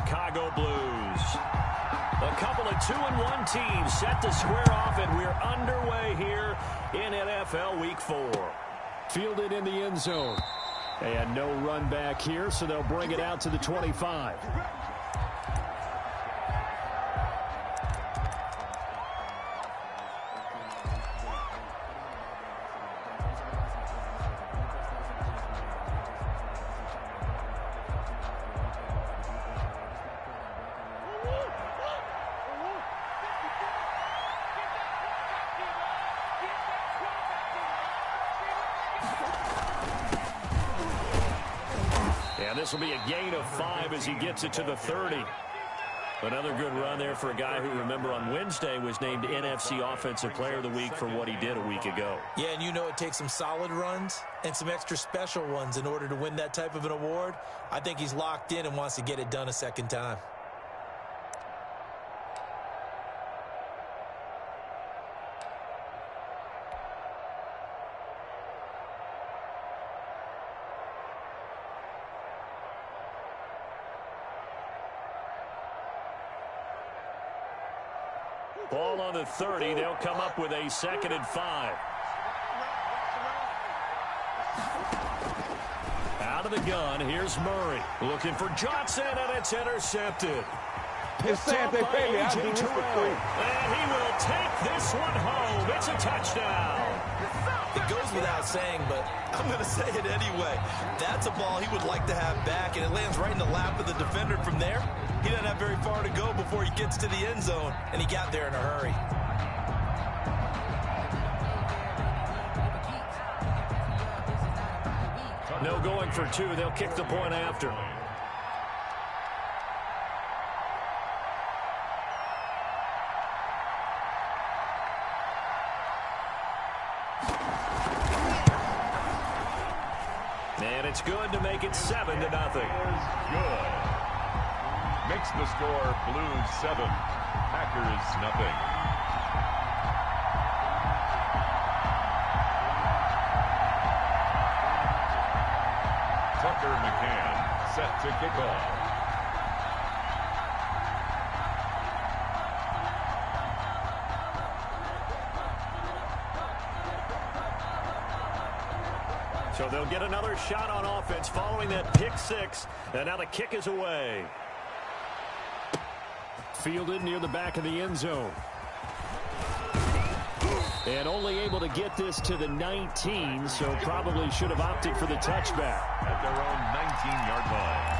Chicago Blues. A couple of 2-1 teams set to square off, and we're underway here in NFL Week 4. Fielded in the end zone. And no run back here, so they'll bring it out to the 25. This will be a gain of 5 as he gets it to the 30. Another good run there for a guy who, remember, on Wednesday was named NFC Offensive Player of the Week for what he did a week ago. Yeah, and you know it takes some solid runs and some extra special ones in order to win that type of an award. I think he's locked in and wants to get it done a second time. Ball on the 30. They'll come up with a 2nd and 5. Out of the gun, here's Murray. Looking for Johnson, and it's intercepted. It's up by A.J. Terrell. And he will take this one home. It's a touchdown. It goes without saying, but I'm going to say it anyway. That's a ball he would like to have back, and it lands right in the lap of the defender from there. He doesn't have very far to go before he gets to the end zone, and he got there in a hurry. No going for 2. They'll kick the point after. And it's good to make it 7-0. Good. Makes the score Blues 7, Packers nothing. Tucker McCann set to kick off. So they'll get another shot on offense following that pick 6. And now the kick is away. Fielded near the back of the end zone. And only able to get this to the 19, so probably should have opted for the touchback. At their own 19-yard line.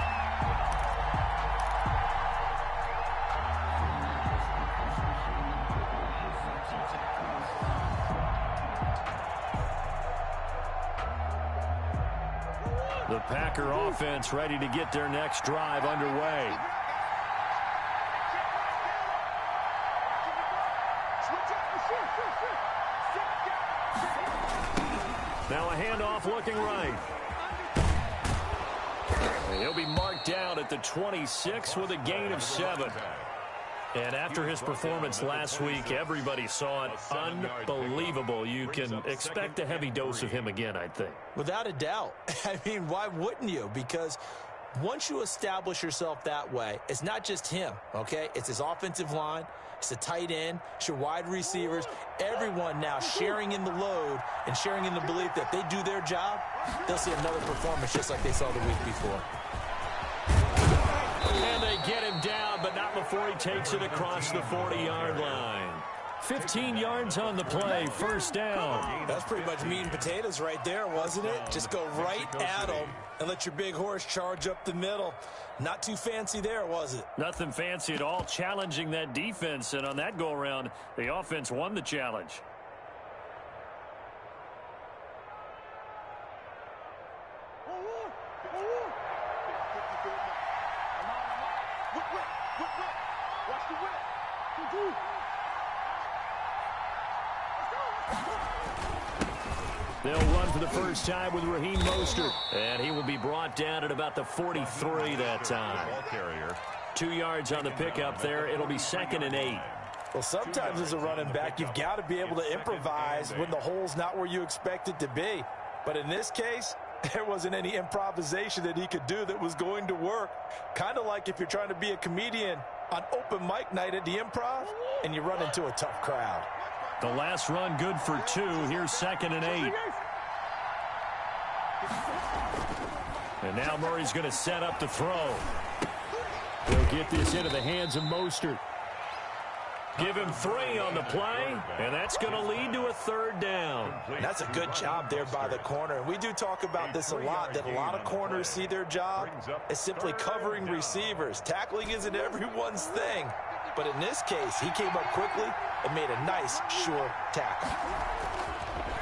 The Packer offense ready to get their next drive underway. Now a handoff looking right. And he'll be marked down at the 26 with a gain of 7. And after his performance last week, everybody saw it. Unbelievable. You can expect a heavy dose of him again, I think. Without a doubt. I mean, why wouldn't you? Because once you establish yourself that way, it's not just him, okay? It's his offensive line. It's the tight end. It's your wide receivers. Everyone now sharing in the load and sharing in the belief that they do their job, they'll see another performance just like they saw the week before. And they get him down, but not before he takes it across the 40-yard line. 15 yards on the play, first down. That's pretty much meat and potatoes right there, wasn't it? Just go right at him and let your big horse charge up the middle. Not too fancy there, was it? Nothing fancy at all, challenging that defense. And on that go-around, the offense won the challenge. They'll run for the first time with Raheem Mostert. And he will be brought down at about the 43 that time. 2 yards on the pickup there. It'll be 2nd and 8. Well, sometimes as a running back, you've got to be able to improvise when the hole's not where you expect it to be. But in this case, There wasn't any improvisation that he could do that was going to work. Kind of like if you're trying to be a comedian on open mic night at the Improv and you run into a tough crowd. The last run good for 2. Here's 2nd and 8. And now Murray's going to set up to throw. He'll get this into the hands of Mostert. Give him 3 on the play, and that's going to lead to a 3rd down. That's a good job there by the corner. And we do talk about this a lot, that a lot of corners see their job as simply covering receivers. Tackling isn't everyone's thing. But in this case, he came up quickly and made a nice, sure tackle.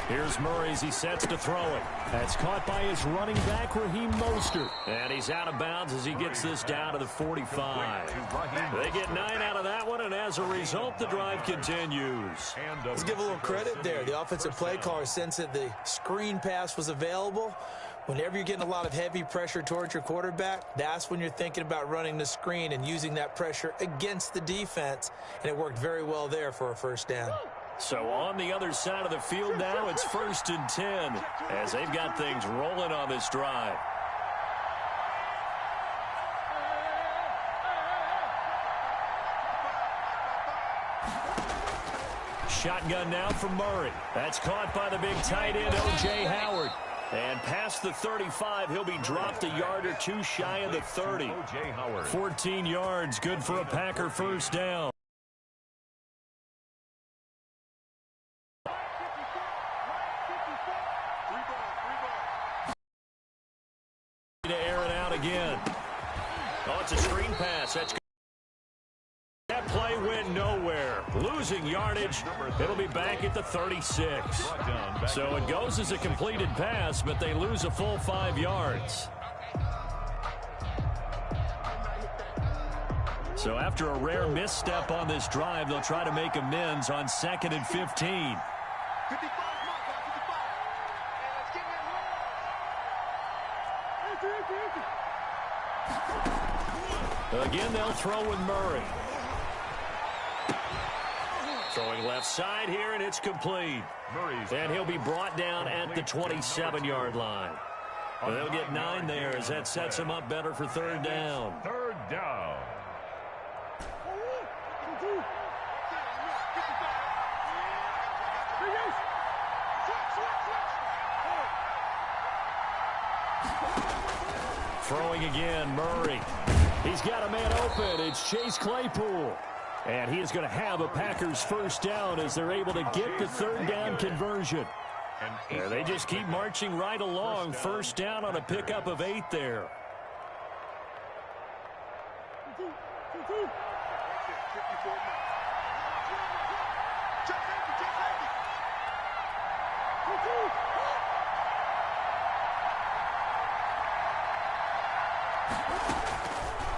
Here's Murray as he sets to throw it. That's caught by his running back, Raheem Mostert. And he's out of bounds as he gets this down to the 45. They get 9 out of that one, and as a result, the drive continues. Let's give a little credit there. The offensive play caller sensed that the screen pass was available. Whenever you're getting a lot of heavy pressure towards your quarterback, that's when you're thinking about running the screen and using that pressure against the defense. And it worked very well there for a 1st down. So on the other side of the field now, it's 1st and 10 as they've got things rolling on this drive. Shotgun now for Murray. That's caught by the big tight end, O.J. Howard. And past the 35, he'll be dropped a yard or 2 shy of the 30. 14 yards, good for a Packer 1st down. To air it out again. Oh, it's a screen pass. That play went nowhere. Losing yardage. It'll be back at the 36. So it goes as a completed pass, but they lose a full 5 yards. So after a rare misstep on this drive, they'll try to make amends on 2nd and 15. Again, they'll throw with Murray. Throwing left side here, and it's complete. And he'll be brought down at the 27-yard line. Well, they'll get 9 there as that sets him up better for 3rd down. 3rd down. Throwing again, Murray. He's got a man open. It's Chase Claypool. And he is going to have a Packers 1st down as they're able to get the 3rd down conversion. And they just keep marching right along. 1st down on a pickup of 8 there.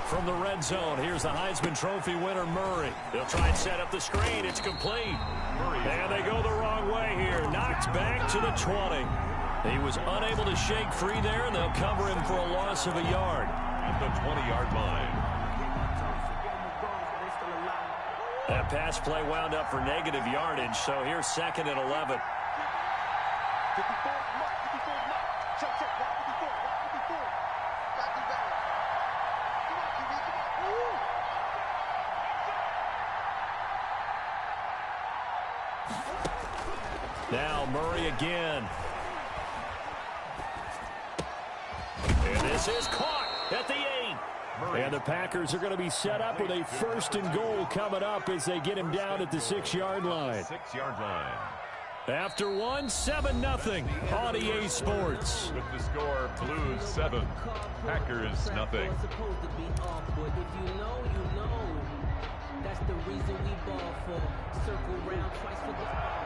From the red zone, here's the Heisman Trophy winner, Murray. They'll try and set up the screen. It's complete. And they go the wrong way here. Knocked back to the 20. He was unable to shake free there, and they'll cover him for a loss of a yard. At the 20-yard line. That pass play wound up for negative yardage, so here's 2nd and 11. Now Murray again. And this is caught at the 8. And the Packers are going to be set up with a 1st and goal coming up as they get him down at the 6-yard line. 6-yard line. After 1, 7-0 on EA Sports. With the score, Blues 7, Packers nothing. That's the reason we ball for. Circle round twice for the...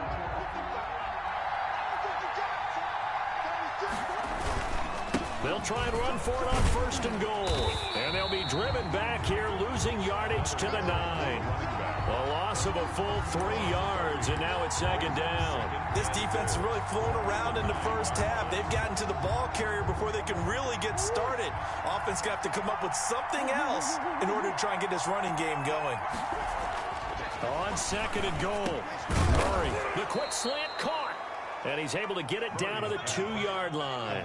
They'll try and run for it on 1st and goal. And they'll be driven back here, losing yardage to the 9. A loss of a full 3 yards, and now it's 2nd down. This defense is really flown around in the 1st half. They've gotten to the ball carrier before they can really get started. Offense got to come up with something else in order to try and get this running game going. On 2nd and goal. Murray, the quick slant caught. And he's able to get it down to the 2-yard line.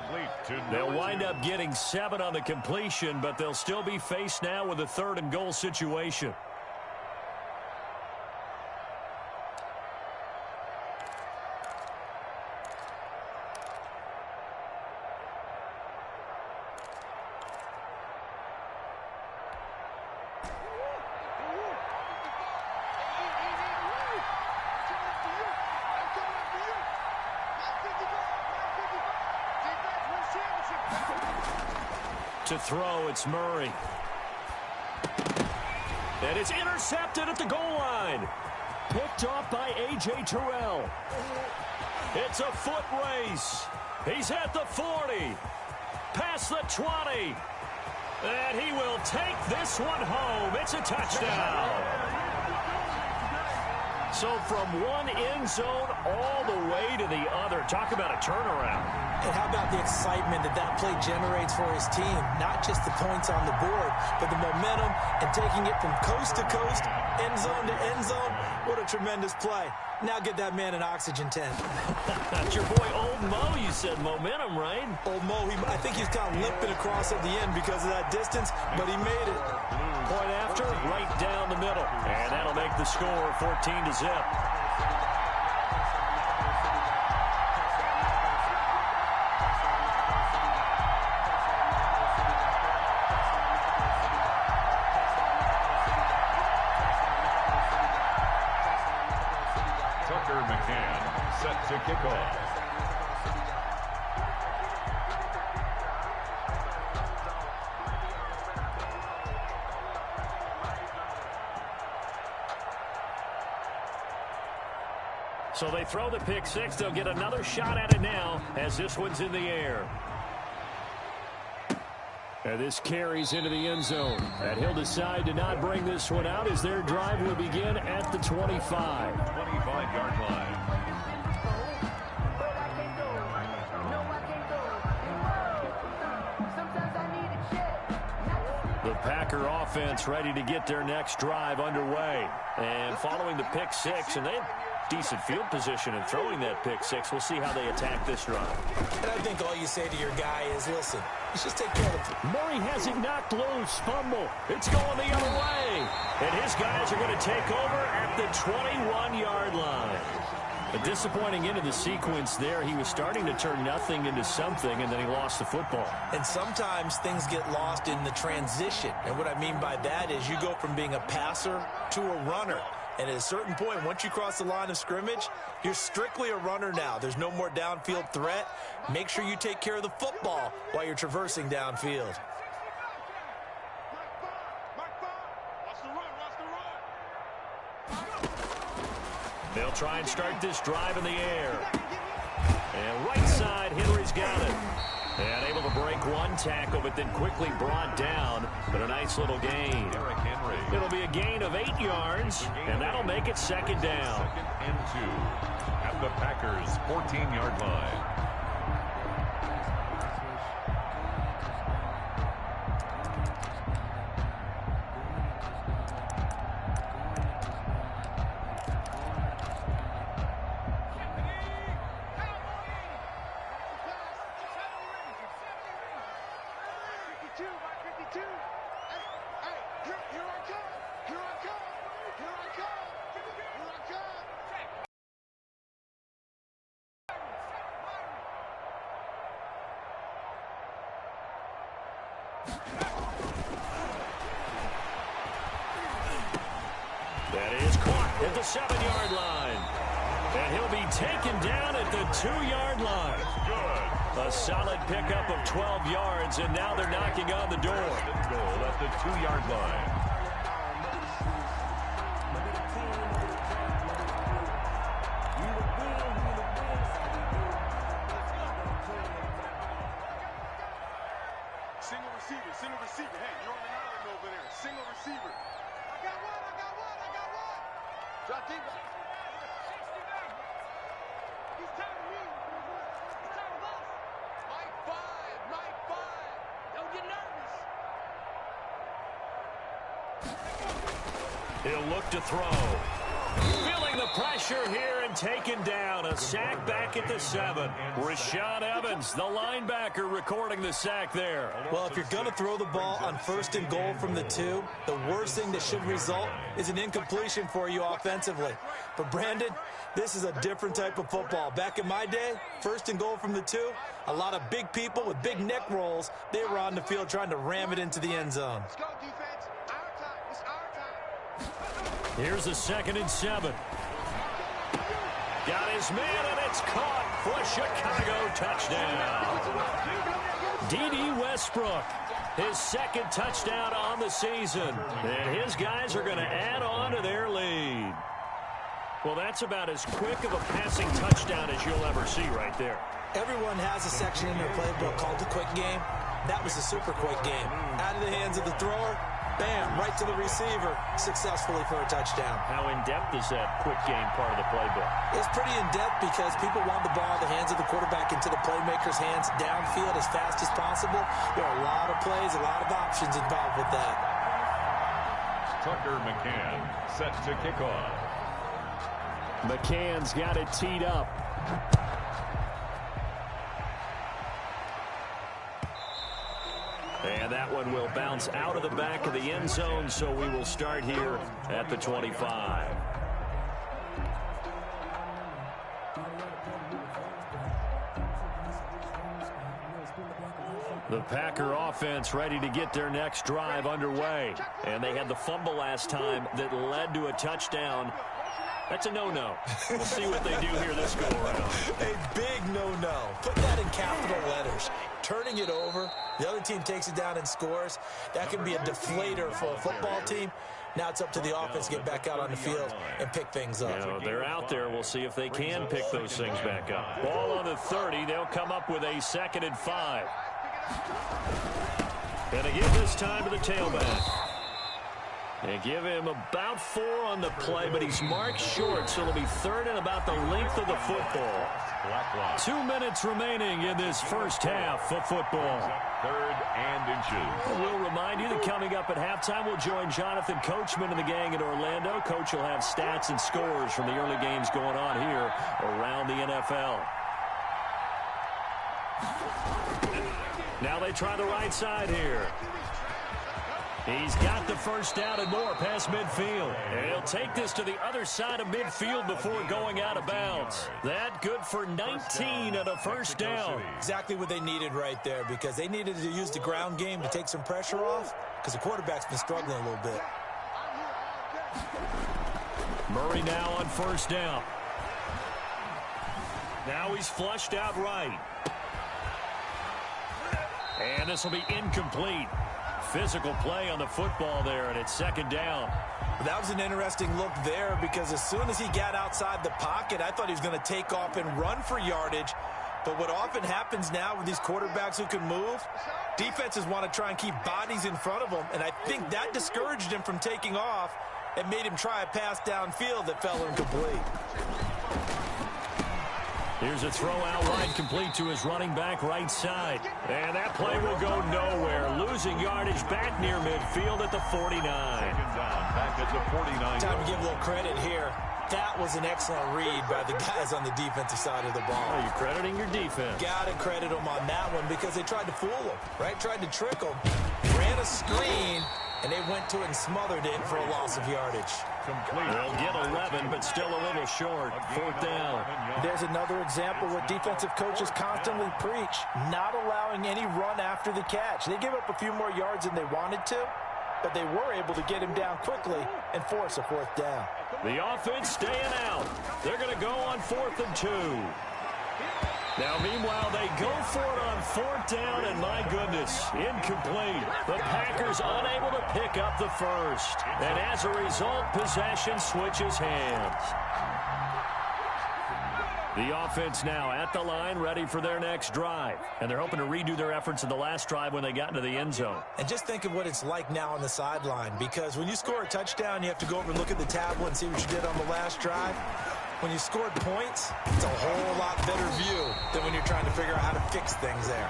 They'll wind up getting 7 on the completion, but they'll still be faced now with a 3rd and goal situation. To throw, it's Murray. And it's intercepted at the goal line. Picked off by A.J. Terrell. It's a foot race. He's at the 40. Past the 20. And he will take this one home. It's a touchdown. So from one end zone all the way to the other. Talk about a turnaround. And how about the excitement that play generates for his team? Not just the points on the board, but the momentum and taking it from coast to coast, end zone to end zone. What a tremendous play. Now get that man an oxygen tent. That's your boy Old Mo, you said. Momentum, right? Old Mo, I think he's kind of limping across at the end because of that distance, but he made it. Point after, right down the middle. And that'll make the score 14-0. Set to kick off. So they throw the pick six. They'll get another shot at it now as this one's in the air. And this carries into the end zone. And he'll decide to not bring this one out as their drive will begin at the 25. 25-yard line. The Packer offense ready to get their next drive underway. And following the pick six, and they had decent field position in throwing that pick six. We'll see how they attack this drive. And I think all you say to your guy is, listen, let's just take care of it. Murray has it knocked loose. Fumble. It's going the other way. And his guys are going to take over at the 21-yard line. A disappointing end of the sequence there. He was starting to turn nothing into something, and then he lost the football. And sometimes things get lost in the transition. And what I mean by that is you go from being a passer to a runner. And at a certain point, once you cross the line of scrimmage, you're strictly a runner now. There's no more downfield threat. Make sure you take care of the football while you're traversing downfield. They'll try and start this drive in the air. And right side, Henry's got it. And able to break one tackle, but then quickly brought down. But a nice little gain. It'll be a gain of 8 yards, and that'll make it second down. 2nd and 2 at the Packers' 14-yard line. That is caught at the 7-yard line. And he'll be taken down at the 2-yard line. A solid pickup of 12 yards, and now they're knocking on the door. Goal at the 2-yard line. Single receiver. Hey, you're on an island over there. Single receiver. I got one. Drop deep. He's tired of me. He's tired of us. Mike 5. Don't get nervous. He'll look to throw. Feeling the pressure here and taken down. A sack back at the 7. Rashaan Evans, the linebacker, recording the sack there. Well, if you're going to throw the ball on 1st and goal from the 2, the worst thing that should result is an incompletion for you offensively. But, Brandon, this is a different type of football. Back in my day, 1st and goal from the 2, a lot of big people with big neck rolls, they were on the field trying to ram it into the end zone. Let's go, defense. Our time. It's our time. Here's a 2nd and 7. Got his man, and it's caught for a Chicago touchdown. D.D. Westbrook, his 2nd touchdown on the season. And his guys are going to add on to their lead. Well, that's about as quick of a passing touchdown as you'll ever see right there. Everyone has a section in their playbook called the quick game. That was a super quick game. Out of the hands of the thrower, bam, right to the receiver, successfully for a touchdown. How in-depth is that quick game part of the playbook? It's pretty in-depth because people want the ball in the hands of the quarterback into the playmaker's hands downfield as fast as possible. There are a lot of plays, a lot of options involved with that. Tucker McCann set to kick off. McCann's got it teed up. And that one will bounce out of the back of the end zone, so we will start here at the 25. The Packer offense ready to get their next drive underway. And they had the fumble last time that led to a touchdown. That's a no-no. We'll see what they do here this go-around. A big no-no. Put that in capital letters. Turning it over, the other team takes it down and scores. That can be a deflator for a football team. Now it's up to the offense to get back out on the field and pick things up. You know, they're out there. We'll see if they can pick those things back up. Ball on the 30. They'll come up with a 2nd and 5. And they give this time to the tailback. They give him about 4 on the play, but he's marked short, so it'll be 3rd and about the length of the football. 2 minutes remaining in this first half of football. 3rd and inches. We'll remind you that coming up at halftime, we'll join Jonathan Coachman and the gang in Orlando. Coach will have stats and scores from the early games going on here around the NFL. Now they try the right side here. He's got the first down and more past midfield. And he'll take this to the other side of midfield before going out of bounds. That good for 19 and a first down. Exactly what they needed right there, because they needed to use the ground game to take some pressure off, because the quarterback's been struggling a little bit. Murray now on first down. Now he's flushed out right. And this will be incomplete. Physical play on the football there, and it's 2nd down. That was an interesting look there, because as soon as he got outside the pocket, I thought he was going to take off and run for yardage. But what often happens now with these quarterbacks who can move, defenses want to try and keep bodies in front of them, and I think that discouraged him from taking off and made him try a pass downfield that fell incomplete. Here's a throw out wide, complete to his running back right side. And that play will go nowhere. Losing yardage back near midfield at the 49. Back at the 49. Time to give a little credit here. That was an excellent read by the guys on the defensive side of the ball. Oh, you're crediting your defense. Got to credit them on that one, because they tried to fool him, right? Tried to trick him. Ran a screen, and they went to it and smothered it for a loss of yardage. Complete. They'll get 11, but still a little short. 4th down. There's another example where defensive coaches constantly preach, not allowing any run after the catch. They give up a few more yards than they wanted to, but they were able to get him down quickly and force a 4th down. The offense staying out. They're going to go on 4th and 2. Now, meanwhile, they go for it on 4th down, and my goodness, incomplete. The Packers unable to pick up the first. And as a result, possession switches hands. The offense now at the line, ready for their next drive. And they're hoping to redo their efforts in the last drive when they got into the end zone. And just think of what it's like now on the sideline, because when you score a touchdown, you have to go over and look at the tablet and see what you did on the last drive. When you scored points, it's a whole lot better view than when you're trying to figure out how to fix things there.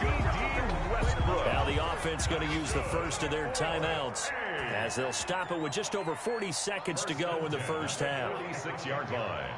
Now the offense going to use the first of their timeouts as they'll stop it with just over 40 seconds to go in the first half. 36-yard line.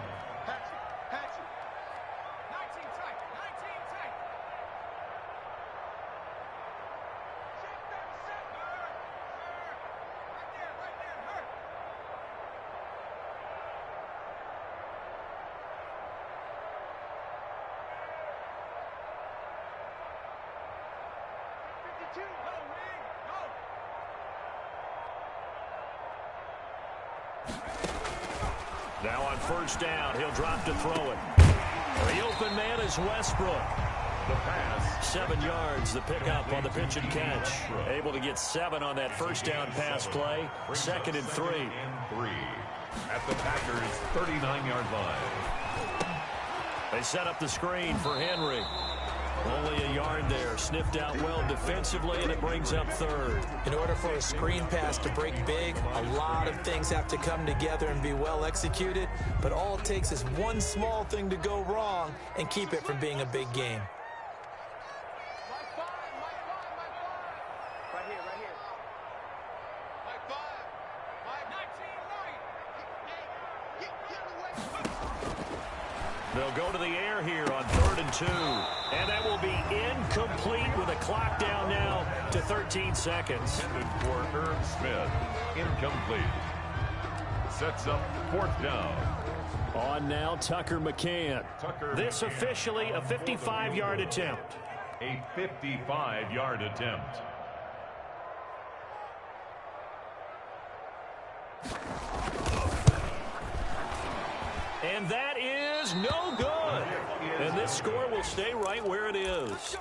Now on first down, he'll drop to throw it. The open man is Westbrook. The pass. 7 yards, the pickup on the pitch and catch. Able to get 7 on that first down pass play. 2nd and 3. At the Packers' 39-yard line. They set up the screen for Henry. Only a yard there. Sniffed out well defensively, and it brings up 3rd. In order for a screen pass to break big, a lot of things have to come together and be well executed. But all it takes is one small thing to go wrong and keep it from being a big game. They'll go to the air here on 3rd and 2. And that will be incomplete with a clock down now to 13 seconds. For Herb Smith, incomplete. Sets up 4th down. On now, Tucker McCann. This officially a 55-yard attempt. A 55-yard attempt. And that is no good. And this score will stay right where it is.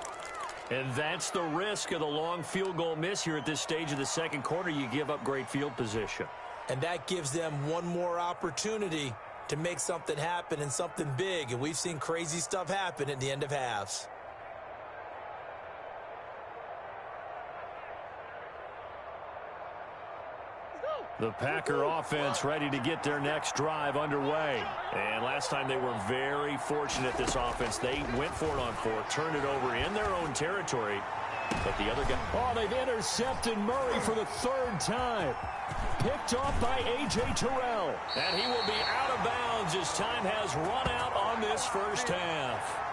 And that's the risk of the long field goal miss here at this stage of the second quarter. You give up great field position. And that gives them one more opportunity to make something happen and something big. And we've seen crazy stuff happen at the end of halves. The Packer offense ready to get their next drive underway. And last time they were very fortunate, this offense. They went for it on 4th, turned it over in their own territory. But the other guy... Oh, they've intercepted Murray for the 3rd time. Picked off by A.J. Terrell. And he will be out of bounds as time has run out on this first half.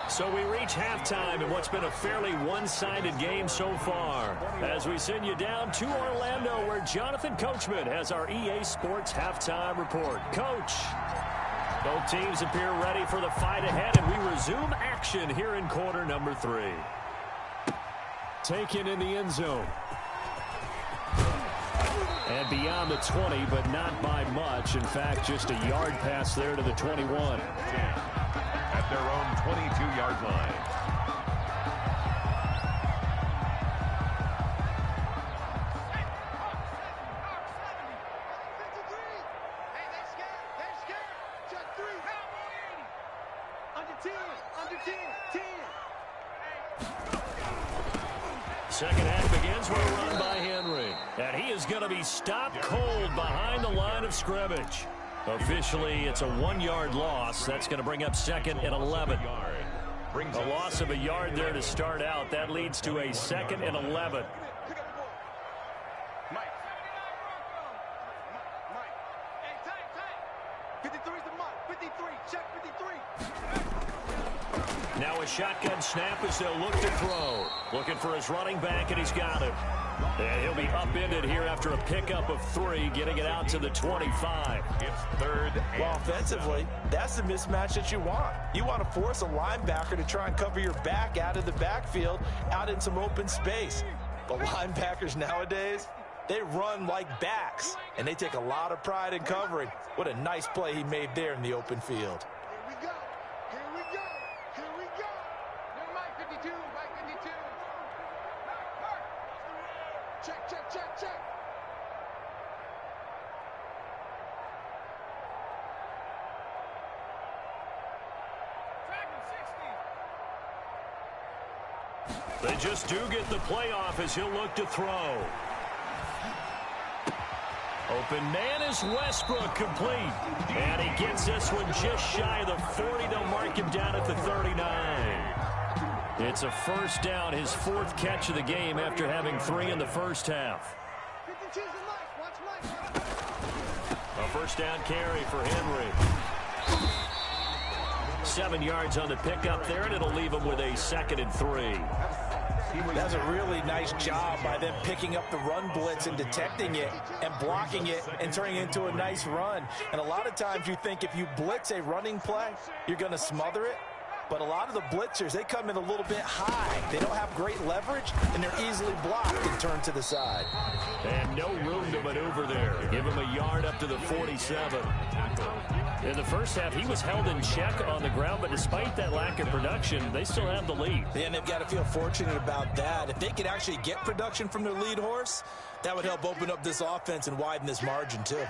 So we reach halftime in what's been a fairly one-sided game so far. As we send you down to Orlando, where Jonathan Coachman has our EA Sports halftime report. Coach, both teams appear ready for the fight ahead, and we resume action here in quarter number 3. Taken in the end zone. And beyond the 20, but not by much. In fact, just a yard pass there to the 21. At their own 22-yard line. Second half begins with a run by Henry. And he is going to be stopped cold behind the line of scrimmage. Officially, it's a 1-yard loss. That's going to bring up 2nd and 11. A loss of a yard there to start out. That leads to a 2nd and 11. Now a shotgun snap as they'll look to throw. Looking for his running back, and he's got him. And he'll be upended here after a pickup of 3, getting it out to the 25. It's 3rd and Well, offensively, that's the mismatch that you want. You want to force a linebacker to try and cover your back out of the backfield, out in some open space. But linebackers nowadays, they run like backs, and they take a lot of pride in covering. What a nice play he made there in the open field. They just do get the play off as he'll look to throw. Open man is Westbrook, complete. And he gets this one just shy of the 40. They'll mark him down at the 39. It's a first down, his 4th catch of the game after having 3 in the first half. A first down carry for Henry. 7 yards on the pickup there, and it'll leave him with a 2nd and 3. That's a really nice job by them picking up the run blitz and detecting it and blocking it and turning it into a nice run. And a lot of times you think if you blitz a running play, you're going to smother it. But a lot of the blitzers, they come in a little bit high. They don't have great leverage, and they're easily blocked and turned to the side. And no room to maneuver there. Give him a yard up to the 47. In the first half, he was held in check on the ground, but despite that lack of production, they still have the lead. And they've got to feel fortunate about that. If they could actually get production from their lead horse, that would help open up this offense and widen this margin, too.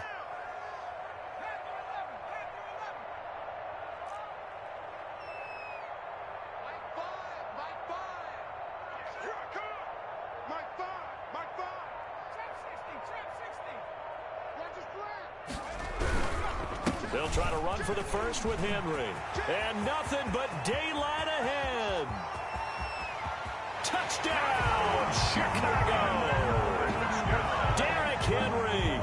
They'll try to run for the first with Henry. And nothing but daylight ahead. Touchdown, Chicago! Derrick Henry,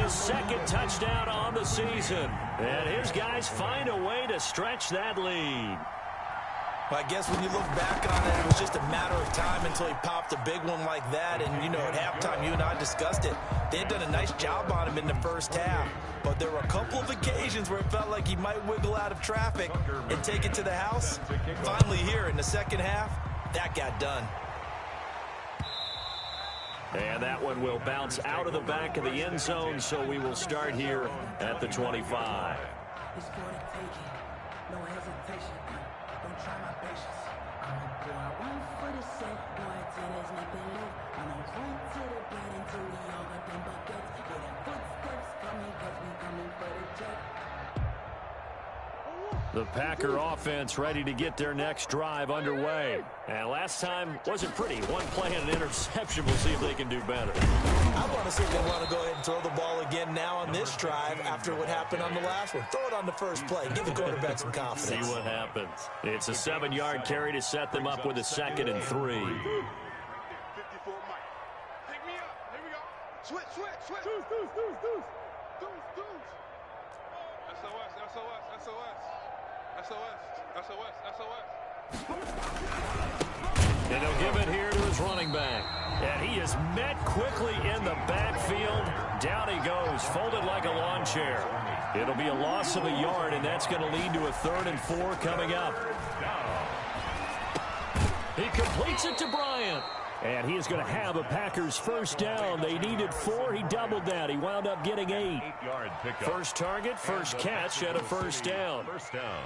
his 2nd touchdown on the season. And his guys find a way to stretch that lead. Well, I guess when you look back on it, it was just a matter of time until he popped a big one like that. And, you know, at halftime, you and I discussed it. They had done a nice job on him in the first half. But there were a couple of occasions where it felt like he might wiggle out of traffic and take it to the house. Finally here in the second half, that got done. And that one will bounce out of the back of the end zone, so we will start here at the 25. It's for the taking, no hesitation. Don't try my patience. I'm a boy, one for the set, boy, till there's nothing left. I'm a run to the bed until we all got them buckets. Get them footsteps coming, cause we coming for the jet. The Packer offense ready to get their next drive underway. And last time wasn't pretty. One play and an interception. We'll see if they can do better. I want to see if they want to go ahead and throw the ball again now on this drive after what happened on the last one. Throw it on the first play. Give the quarterback some confidence. See what happens. It's a 7-yard carry to set them up with a 2nd and 3. 54 Mike. Pick me up. Here we go. Switch. Deuce. SOS. And he'll give it here to his running back. And he is met quickly in the backfield. Down he goes, folded like a lawn chair. It'll be a loss of a yard, and that's going to lead to a 3rd and 4 coming up. He completes it to Bryant. And he is going to have a Packers first down. They needed 4. He doubled that. He wound up getting 8. 8-yard pickup. First target, first catch, and a first down. First down.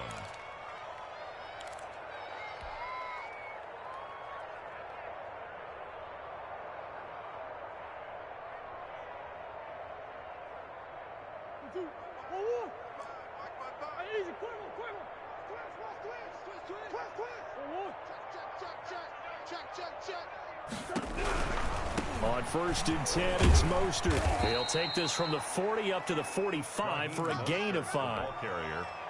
On 1st and 10, it's Mostert. They'll take this from the 40 up to the 45 for a gain of 5.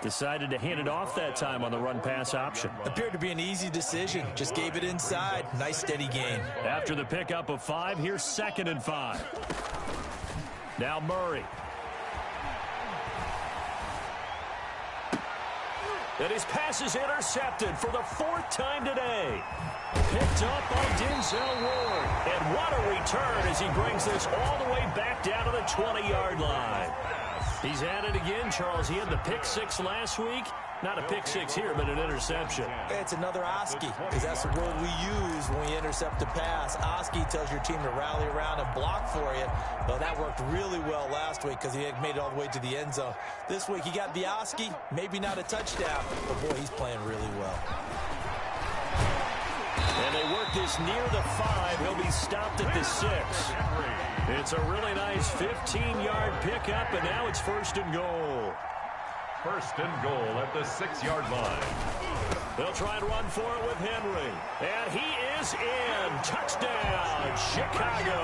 Decided to hand it off that time on the run-pass option. Appeared to be an easy decision. Just gave it inside. Nice, steady gain. After the pickup of 5, here's 2nd and 5. Now Murray. And his pass is intercepted for the 4th time today. Picked up on Denzel Ward. And what a return as he brings this all the way back down to the 20-yard line. He's at it again, Charles. He had the pick 6 last week. Not a pick 6 here, but an interception. It's another Oski, because that's the word we use when we intercept a pass. Oski tells your team to rally around and block for you. Well, that worked really well last week because he made it all the way to the end zone. This week, he got the Oski, maybe not a touchdown, but boy, he's playing really well. And they work this near the 5. He'll be stopped at the 6. It's a really nice 15-yard pickup, and now it's 1st and goal. 1st and goal at the 6-yard line. They'll try and run for it with Henry. And he is in. Touchdown, Chicago.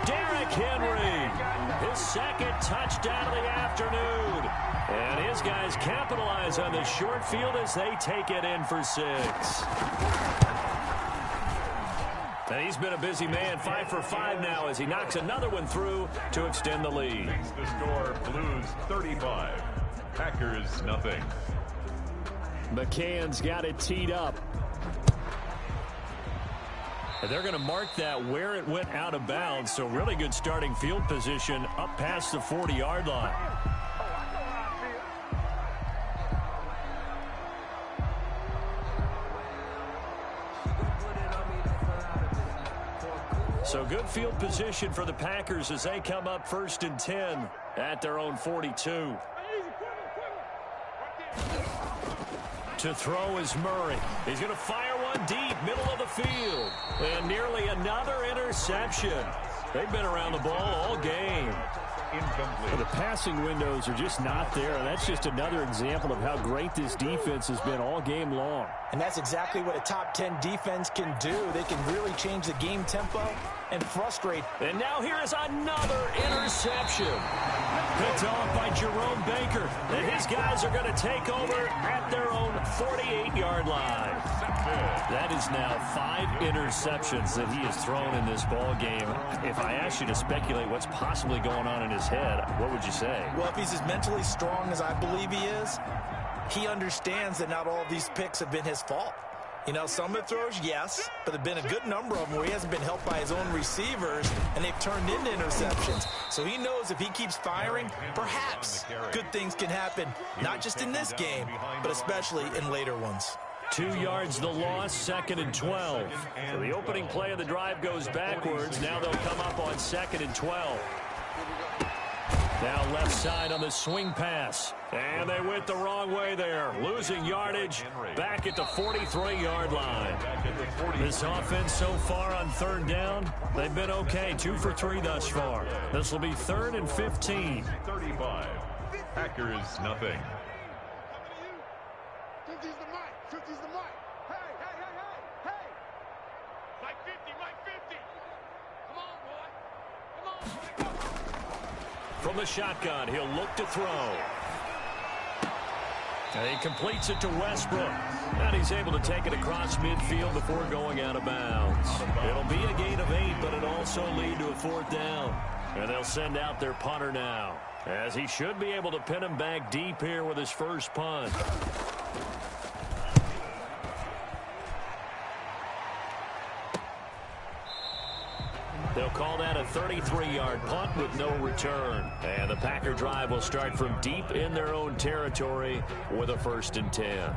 Derrick Henry, his second touchdown of the afternoon. And his guys capitalize on the short field as they take it in for 6. And he's been a busy man, 5 for 5 now as he knocks another one through to extend the lead. The score, Blues 35, Packers nothing. McCann's got it teed up. And they're going to mark that where it went out of bounds. So really good starting field position up past the 40-yard line. So good field position for the Packers as they come up 1st and 10 at their own 42. To throw is Murray. He's going to fire one deep, middle of the field. And nearly another interception. They've been around the ball all game. Incomplete. The passing windows are just not there. And that's just another example of how great this defense has been all game long. And that's exactly what a top 10 defense can do. They can really change the game tempo and frustrate. And now here is another interception. Picked off by Jerome Baker. And his guys are going to take over at their own 48-yard line. That is now 5 interceptions that he has thrown in this ball game. If I asked you to speculate what's possibly going on in his head, what would you say? Well, if he's as mentally strong as I believe he is, he understands that not all of these picks have been his fault. You know, some of the throws, yes, but there have been a good number of them where he hasn't been helped by his own receivers, and they've turned into interceptions. So he knows if he keeps firing, perhaps good things can happen, not just in this game, but especially in later ones. 2 yards the loss, 2nd and 12. So the opening play of the drive goes backwards. Now they'll come up on 2nd and 12. Now left side on the swing pass. And they went the wrong way there. Losing yardage back at the 43-yard line. This offense so far on 3rd down, they've been okay. 2 for 3 thus far. This will be 3rd and 15. 35, Packers nothing. 50's the mic. 50's the mic. Hey, hey, hey, hey, hey. Mike 50, Mike 50. Come on, boy. Come on, boy. From the shotgun, he'll look to throw. And he completes it to Westbrook. And he's able to take it across midfield before going out of bounds. It'll be a gain of 8, but it'll also lead to a 4th down. And they'll send out their punter now, as he should be able to pin him back deep here with his first punt. They'll call that a 33-yard punt with no return. And the Packer drive will start from deep in their own territory with a 1st and 10.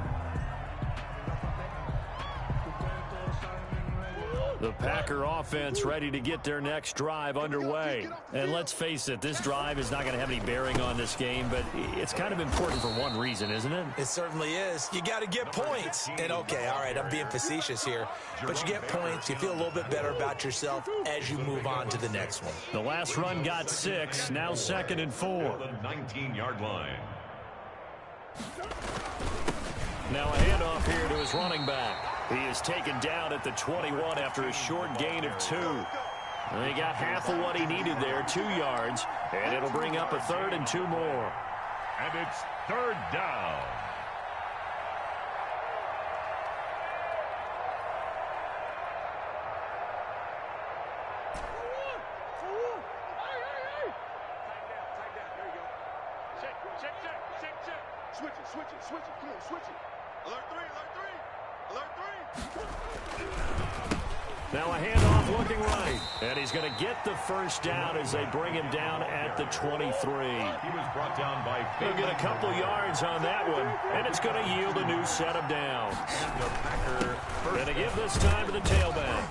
The Packer offense ready to get their next drive underway. And let's face it, this drive is not going to have any bearing on this game, but it's kind of important for one reason, isn't it? It certainly is. You got to get points. And okay, all right, I'm being facetious here, but you get points, you feel a little bit better about yourself as you move on to the next one. The last run got 6, now 2nd and 4. The 19-yard line. Now a handoff here to his running back. He is taken down at the 21 after a short gain of 2. And he got half of what he needed there, 2 yards, and it'll bring up a 3rd and 2 more. And it's 3rd down. Switch it. Come on, switch it. Alert 3, alert 3. Alert 3. Now a handoff looking right. And he's going to get the 1st down as they bring him down at the 23. He was brought down by... He'll get a couple yards on that one, and it's going to yield a new set of downs. Going to give this time to the tailback.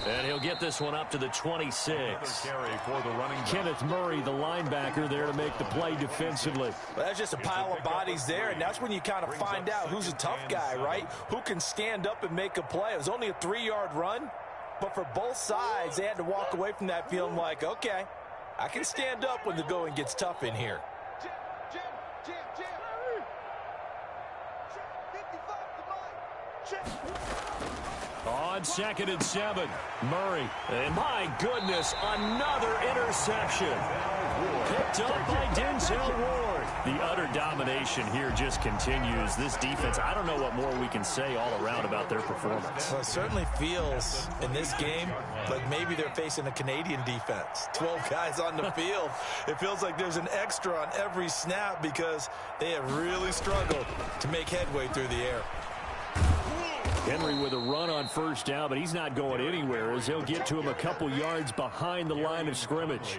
And he'll get this one up to the 26. Kenneth Murray, the linebacker, there to make the play defensively. Well, that's just a pile of bodies there, and that's when you kind of find out who's a tough guy, right? Who can stand up and make a play. It was only a 3-yard run, but for both sides, they had to walk away from that feeling like, okay, I can stand up when the going gets tough in here. Jim. 55 to Mike. On 2nd and 7, Murray. And my goodness, another interception. Picked up by Denzel Ward. The utter domination here just continues. This defense, I don't know what more we can say all around about their performance. Well, it certainly feels in this game like maybe they're facing a Canadian defense. 12 guys on the field. It feels like there's an extra on every snap because they have really struggled to make headway through the air. Henry with a run on first down, but he's not going anywhere as he'll get to him a couple yards behind the line of scrimmage.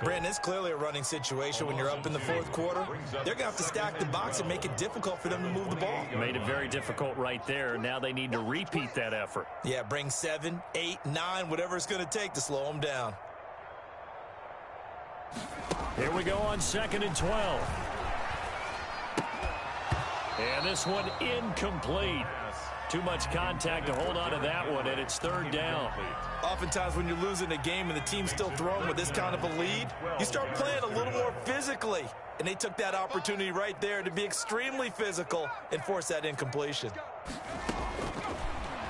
Brandon, it's clearly a running situation when you're up in the fourth quarter. They're going to have to stack the box and make it difficult for them to move the ball. Made it very difficult right there. Now they need to repeat that effort. Yeah, bring 7, 8, 9, whatever it's going to take to slow them down. Here we go on 2nd and 12. And this one incomplete. Too much contact to hold on to that one, and it's 3rd down. Oftentimes when you're losing a game and the team's still throwing with this kind of a lead, you start playing a little more physically. And they took that opportunity right there to be extremely physical and force that incompletion.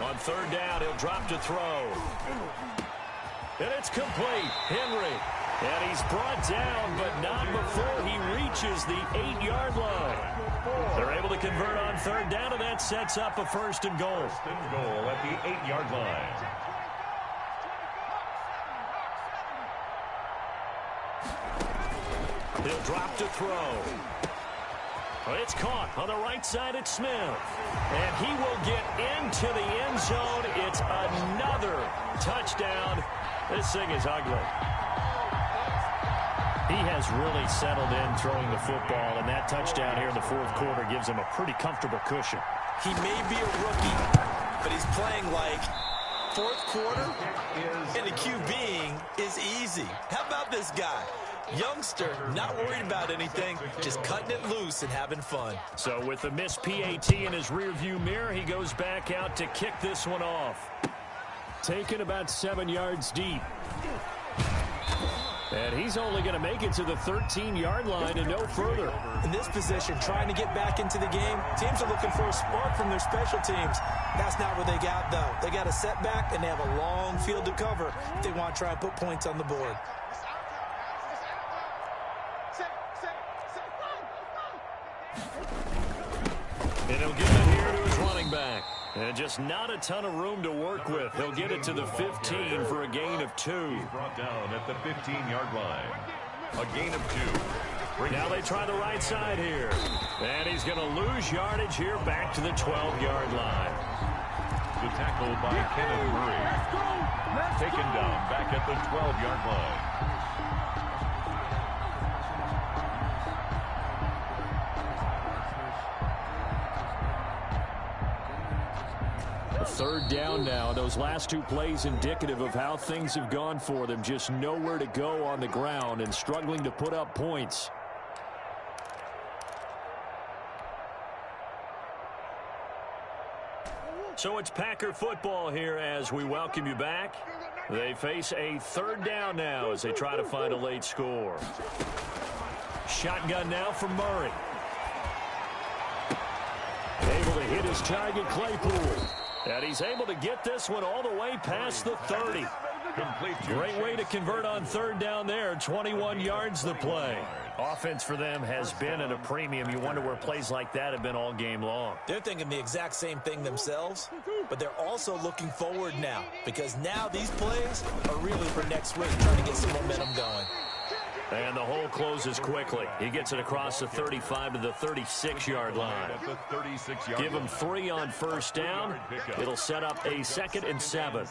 On 3rd down, he'll drop to throw. And it's complete. Henry. And he's brought down, but not before he reaches the 8-yard line. They're able to convert on 3rd down, and that sets up a 1st and goal. 1st and goal at the 8-yard line. He'll drop to throw. It's caught on the right side at Smith. And he will get into the end zone. It's another touchdown. This thing is ugly. He has really settled in throwing the football, and that touchdown here in the 4th quarter gives him a pretty comfortable cushion. He may be a rookie, but he's playing like 4th quarter, and the QBing is easy. How about this guy? Youngster, not worried about anything, just cutting it loose and having fun. So with the missed PAT in his rearview mirror, he goes back out to kick this one off. Taken about 7 yards deep. And he's only going to make it to the 13-yard line and no further. In this position, trying to get back into the game, teams are looking for a spark from their special teams. That's not what they got, though. They got a setback, and they have a long field to cover if they want to try and put points on the board. And he'll give it here to his running back. And just not a ton of room to work with. He'll get it to the 15 for a gain of 2. He's brought down at the 15-yard line. A gain of 2. Now they try the right side here. And he's going to lose yardage here back to the 12-yard line. The tackle by Kenneth Murray. Taken down back at the 12-yard line. Third down now. Those last 2 plays indicative of how things have gone for them. Just nowhere to go on the ground and struggling to put up points. So it's Packer football here as we welcome you back. They face a 3rd down now as they try to find a late score. Shotgun now for Murray. Able to hit his target, Claypool. And he's able to get this one all the way past the 30. Great way to convert on 3rd down there. 21 yards the play. Offense for them has been at a premium. You wonder where plays like that have been all game long. They're thinking the exact same thing themselves, but they're also looking forward now because now these plays are really for next week, trying to get some momentum going. And the hole closes quickly. He gets it across the 35 to the 36-yard line. Give him 3 on 1st down. It'll set up a 2nd and 7.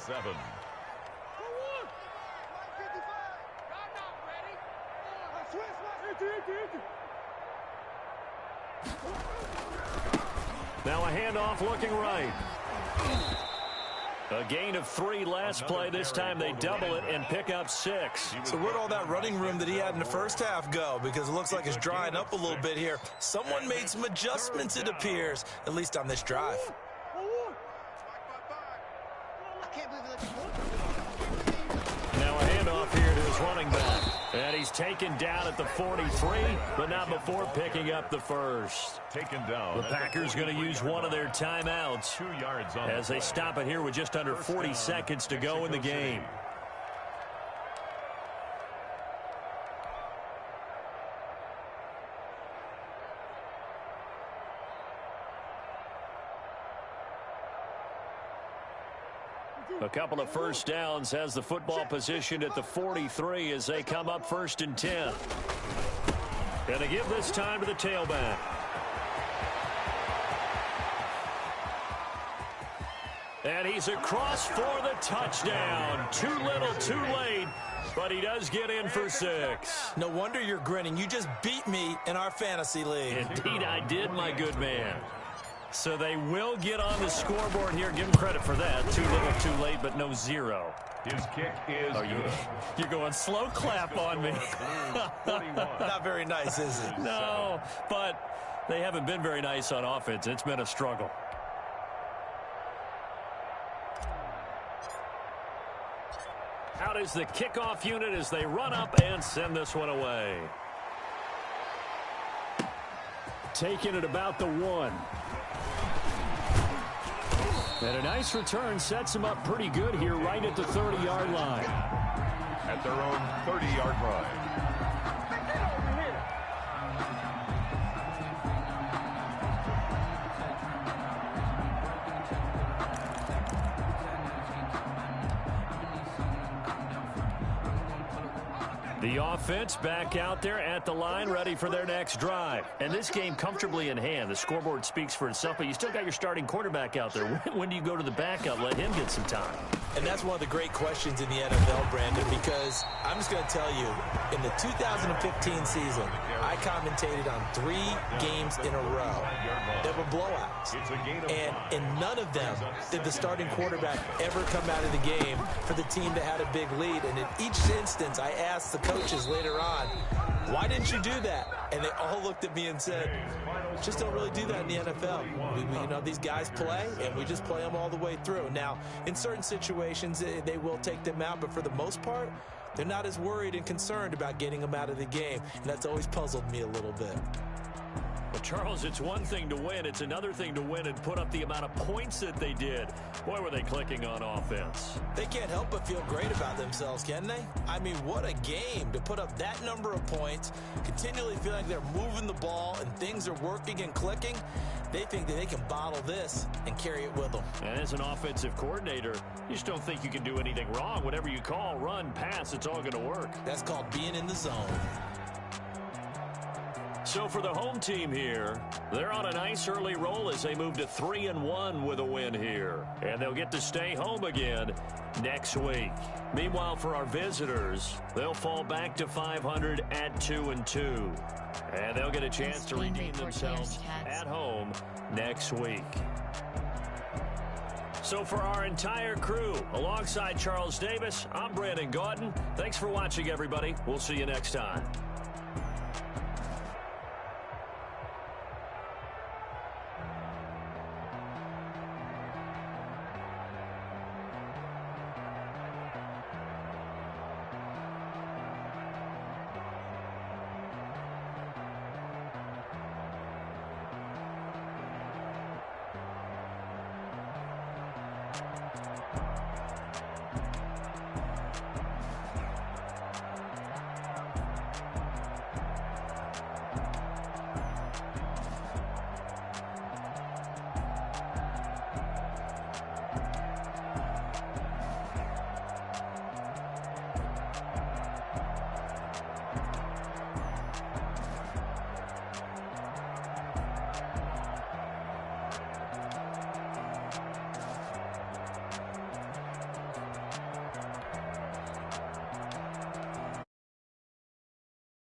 Now a handoff looking right. A gain of 3 last play. This time they double it and pick up 6. So where'd all that running room that he had in the first half go? Because it looks like it's drying up a little bit here. Someone made some adjustments, it appears, at least on this drive. Now a handoff here to his running back. And he's taken down at the 43, but not before picking up the first. Taken down. The Packers going to use one of their timeouts 2 yards on as they stop it here with just under 40 seconds to go in the game. A couple of first downs has the football positioned at the 43 as they come up 1st and 10. And they give this time to the tailback. And he's across for the touchdown. Too little, too late, but he does get in for 6. No wonder you're grinning. You just beat me in our fantasy league. Indeed, I did, my good man. So they will get on the scoreboard here. Give him credit for that. Too little, too late, but no 0. His kick is good. You're going slow clap on me. Not very nice, is it? No, but they haven't been very nice on offense. It's been a struggle. Out is the kickoff unit as they run up and send this one away. Taking it about the 1. And a nice return sets them up pretty good here right at the 30-yard line. At their own 30-yard line. The offense back out there at the line, ready for their next drive. And this game comfortably in hand. The scoreboard speaks for itself, but you still got your starting quarterback out there. When do you go to the backup? Let him get some time. And that's one of the great questions in the NFL, Brandon, because I'm just going to tell you, in the 2015 season, I commentated on 3 games in a row that were blowouts. And in none of them did the starting quarterback ever come out of the game for the team that had a big lead. And in each instance, I asked the coaches later on, why didn't you do that? And they all looked at me and said, just don't really do that in the NFL. You know, these guys play, and we just play them all the way through. Now, in certain situations, they will take them out, but for the most part, they're not as worried and concerned about getting them out of the game, and that's always puzzled me a little bit. Well, Charles, it's one thing to win. It's another thing to win and put up the amount of points that they did. Boy, were they clicking on offense. They can't help but feel great about themselves, can they? I mean, what a game to put up that number of points, continually feel like they're moving the ball and things are working and clicking. They think that they can bottle this and carry it with them. And as an offensive coordinator, you just don't think you can do anything wrong. Whatever you call, run, pass, it's all going to work. That's called being in the zone. So for the home team here, they're on a nice early roll as they move to 3-1 with a win here. And they'll get to stay home again next week. Meanwhile, for our visitors, they'll fall back to 500 at 2-2. And they'll get a chance to redeem themselves at home next week. So for our entire crew, alongside Charles Davis, I'm Brandon Gaudin. Thanks for watching, everybody. We'll see you next time.